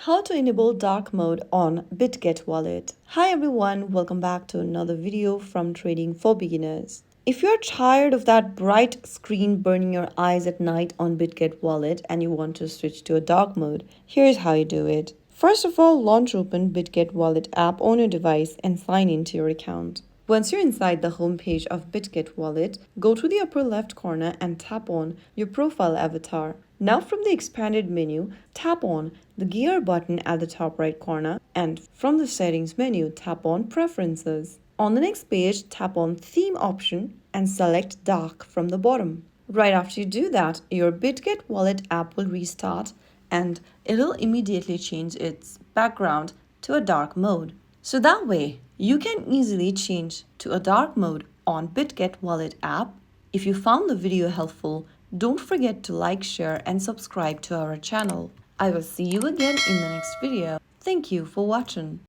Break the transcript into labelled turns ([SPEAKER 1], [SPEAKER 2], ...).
[SPEAKER 1] How to enable dark mode on Bitget Wallet. Hi everyone, welcome back to another video from Trading for Beginners. If you're tired of that bright screen burning your eyes at night on Bitget Wallet and you want to switch to a dark mode, here's how you do it. First of all, launch open Bitget Wallet app on your device and sign into your account. Once you're inside the home page of Bitget Wallet, go to the upper left corner and tap on your profile avatar. Now from the expanded menu, tap on the gear button at the top right corner and from the settings menu, tap on preferences. On the next page, tap on theme option and select dark from the bottom. Right after you do that, your Bitget Wallet app will restart and it'll immediately change its background to a dark mode. So that way, you can easily change to a dark mode on Bitget Wallet app. If you found the video helpful, don't forget to like, share and subscribe to our channel. I will see you again in the next video. Thank you for watching.